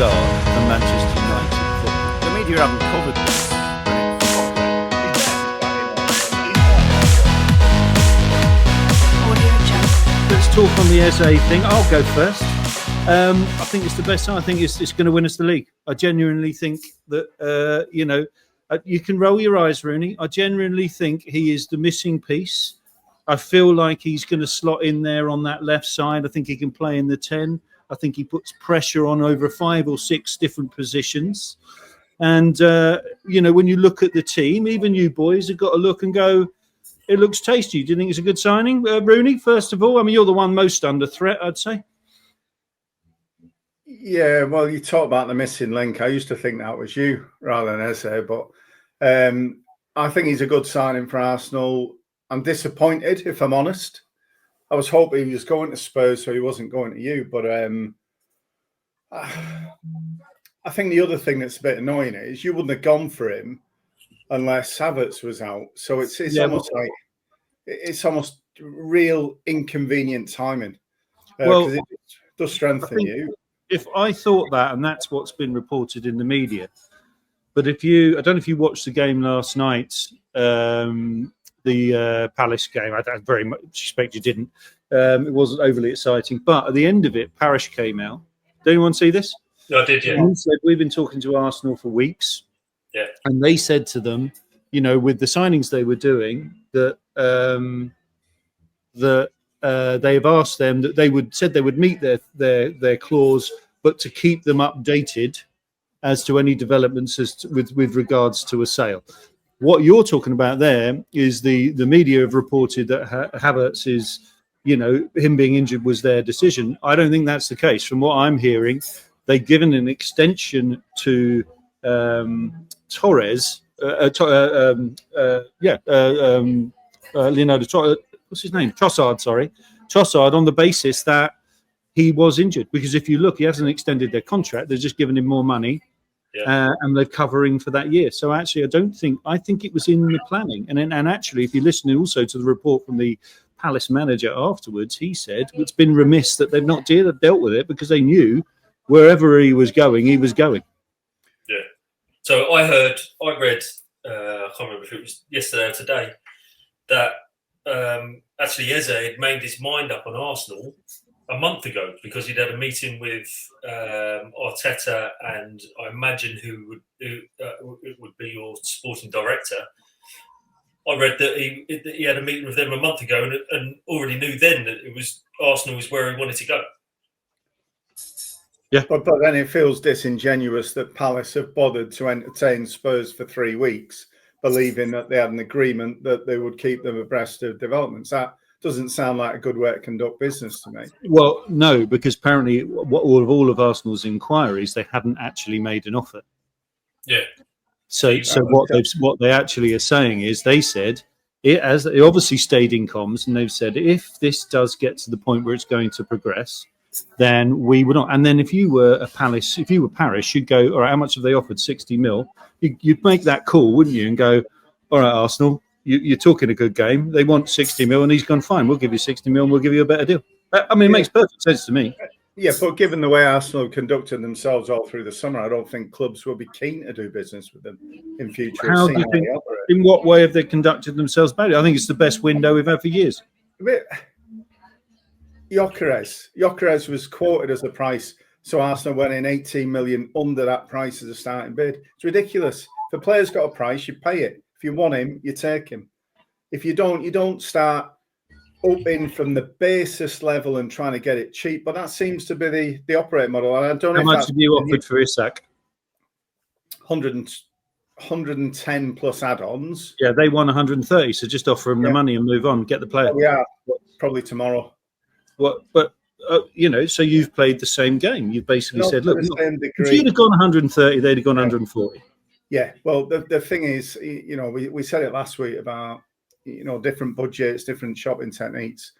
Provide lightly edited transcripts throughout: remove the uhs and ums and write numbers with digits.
start for Manchester United. The media haven't covered this. Let's talk on the Eze thing. I'll go first. I think it's the best time. I think it's going to win us the league. I genuinely think that, you can roll your eyes, Rooney. I genuinely think he is the missing piece. I feel like he's going to slot in there on that left side. I think he can play in the 10. I think he puts pressure on over 5 or 6 different positions. And, when you look at the team, even you boys have got to look and go, it looks tasty. Do you think it's a good signing, Rooney, first of all? I mean, you're the one most under threat, I'd say. Yeah, well, you talk about the missing link. I used to think that was you rather than Eze, but I think he's a good signing for Arsenal. I'm disappointed, if I'm honest. I was hoping he was going to Spurs, so he wasn't going to you. But I think the other thing that's a bit annoying is you wouldn't have gone for him unless Havertz was out. So it's almost real inconvenient timing. Because it does strengthen you. If I thought that, and that's what's been reported in the media, but I don't know if you watched the game last night, the Palace game. I very much suspect you didn't. It wasn't overly exciting, but at the end of it, Parish came out. Did anyone see this? I did, yeah. He said, we've been talking to Arsenal for weeks, yeah, and they said to them, with the signings they were doing, that they have asked them that they would meet their clause, but to keep them updated as to any developments with regards to a sale. What you're talking about there is the media have reported that Havertz is, him being injured was their decision. I don't think that's the case. From what I'm hearing, they've given an extension to Torres. Leonardo. What's his name? Trossard. Sorry, Trossard. On the basis that he was injured, because if you look, he hasn't extended their contract. They've just given him more money. Yeah. And they're covering for that year. So actually, I think it was in the planning. And actually, if you listen also to the report from the Palace manager afterwards, he said it's been remiss that they've not dealt with it because they knew wherever he was going, he was going. Yeah. So I read, I can't remember if it was yesterday or today, that actually Eze had made his mind up on Arsenal a month ago because he'd had a meeting with Arteta and I imagine who would be your sporting director. I read that he had a meeting with them a month ago and already knew then that it was Arsenal was where he wanted to go. Yeah, but then it feels disingenuous that Palace have bothered to entertain Spurs for 3 weeks, believing that they had an agreement that they would keep them abreast of developments. That doesn't sound like a good way to conduct business to me. Well, no, because apparently all of Arsenal's inquiries, they hadn't actually made an offer. Yeah. So what they actually are saying is they said, it obviously stayed in comms, and they've said, if this does get to the point where it's going to progress, then we would not. And then if you were Palace, you'd go, all right, how much have they offered? 60 mil. You'd make that call, wouldn't you? And go, all right, Arsenal, you're talking a good game. They want 60 mil, and he's gone, fine, we'll give you 60 mil, and we'll give you a better deal. I mean, it makes perfect sense to me. Yeah, but given the way Arsenal conducted themselves all through the summer, I don't think clubs will be keen to do business with them in future. How do you think, in what way have they conducted themselves badly? I think it's the best window we've had for years. Gyökeres was quoted as a price, so Arsenal went in 18 million under that price as a starting bid. It's ridiculous. If a player's got a price, you pay it. If you want him, you take him. If you don't, you don't start upping from the basis level and trying to get it cheap. But that seems to be the operating model. And I don't know how much have you offered for Isak? 110 plus add-ons. Yeah, they won 130, so just offer them the money and move on, get the player. Yeah, probably tomorrow. But so you've played the same game. You've basically said, look, if you'd have gone 130, they'd have gone 140. Yeah, well, the thing is, we said it last week about, different budgets, different shopping techniques.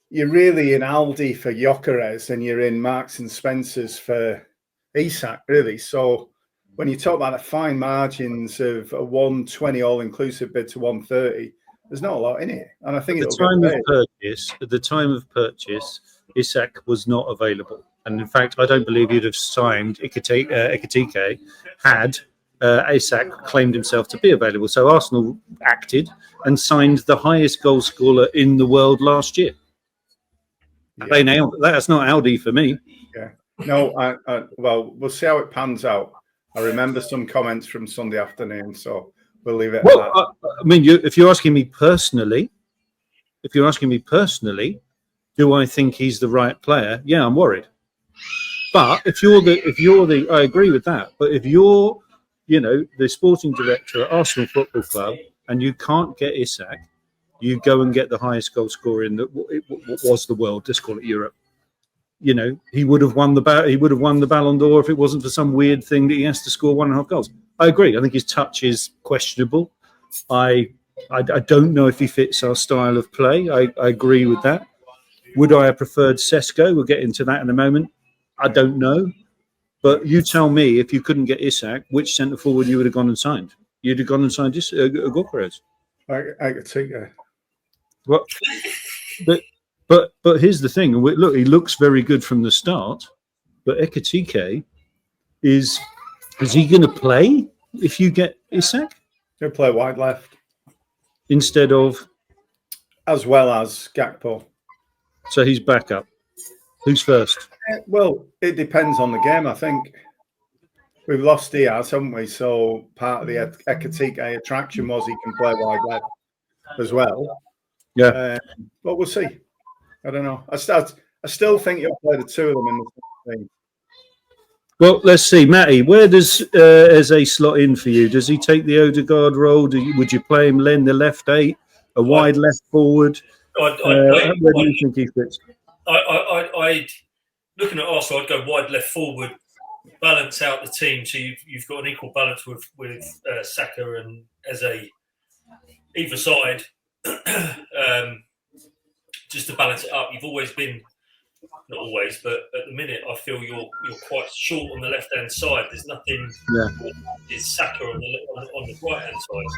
You're really in Aldi for Gyökeres and you're in Marks and Spencer's for Isak, really. So when you talk about the fine margins of a 120 all-inclusive bid to 130, there's not a lot in it. And I think at the time of purchase, Isak was not available. And in fact, I don't believe he'd have signed Ekitike had Isak claimed himself to be available. So Arsenal acted and signed the highest goal scorer in the world last year. Yeah. They nailed it. That's not Aldi for me. Yeah. No, well, we'll see how it pans out. I remember some comments from Sunday afternoon, so we'll leave it at that. I mean, if you're asking me personally, do I think he's the right player? Yeah, I'm worried. But if you're the, I agree with that. But if you're, the sporting director at Arsenal Football Club and you can't get Isak, you go and get the highest goal scorer in what was the world. Let's call it Europe. He would have won the Ballon d'Or if it wasn't for some weird thing that he has to score 1.5 goals. I agree. I think his touch is questionable. I don't know if he fits our style of play. I agree with that. Would I have preferred Sesko? We'll get into that in a moment. I don't know. But you tell me, if you couldn't get Isak, which centre forward you would have gone and signed? You'd have gone and signed Gyökeres. I could take that. Well, but here's the thing. Look, he looks very good from the start. But Ekitike is he going to play if you get Isak? He'll play wide left instead of, as well as Gakpo. So he's back up. Who's first? Well, it depends on the game, I think. We've lost Diaz, haven't we? So part of the Ekitike attraction was he can play wide left as well. Yeah. But we'll see. I don't know. I still think you'll play the two of them in the same thing. Well, let's see. Matty, where does Eze slot in for you? Does he take the Ødegaard role? Would you play him in the left 8, a wide left forward? Where do you think he fits? I'd looking at Arsenal, I'd go wide left forward, balance out the team, so you've got an equal balance with Saka and Eze either side, just to balance it up. You've always been, not always, but at the minute, I feel you're quite short on the left hand side. There's nothing. Yeah. It's Saka on the right hand side.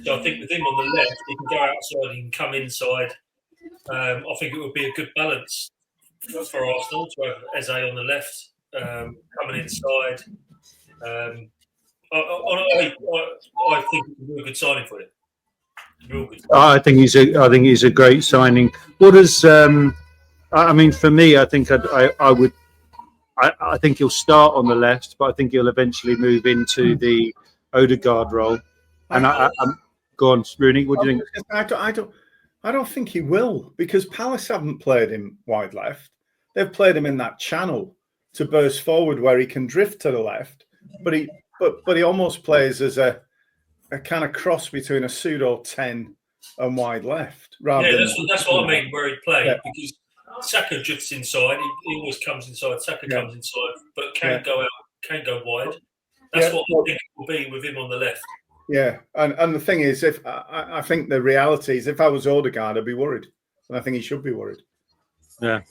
So I think with him on the left, he can go outside, he can come inside. I think it would be a good balance for Arsenal to have Eze on the left, coming inside. I think it's a real good signing for him. Real good. I think he's a great signing. What does I mean, for me, I think I think he'll start on the left, but I think he'll eventually move into the Ødegaard role. And I'm go on, Rooney. What do you think? I don't think he will, because Palace haven't played him wide left. They've played him in that channel to burst forward where he can drift to the left, but he almost plays as a kind of cross between a pseudo 10 and wide left. That's what I mean. Where he played, because Saka drifts inside. He always comes inside. Saka comes inside, but can't go out, can't go wide. That's what I think it will be with him on the left. Yeah, and the thing is, if I think the reality is, if I was Ødegaard, I'd be worried, and I think he should be worried. Yeah,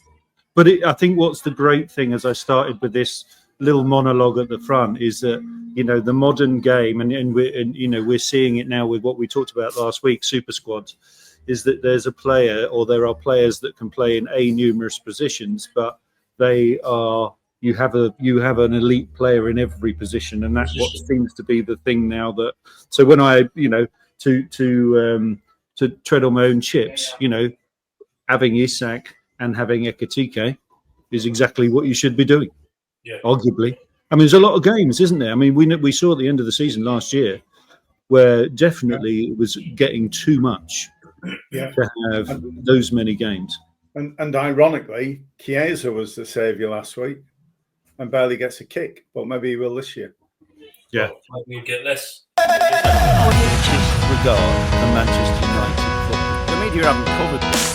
but I think what's the great thing, as I started with this little monologue at the front, is that the modern game, and we're seeing it now with what we talked about last week, super squads, is that there's a player, or there are players that can play in numerous positions, but they are. You have an elite player in every position, and that's what seems to be the thing now. That so when I to tread on my own chips, having Isak and having Ekitike is exactly what you should be doing. Yeah. Arguably, I mean, there's a lot of games, isn't there? I mean, we saw at the end of the season last year where definitely it was getting too much to have those many games. And ironically, Chiesa was the saviour last week and barely gets a kick, but maybe he will this year. Yeah. Maybe he'll get less. Regard for Manchester United football. The media haven't covered this.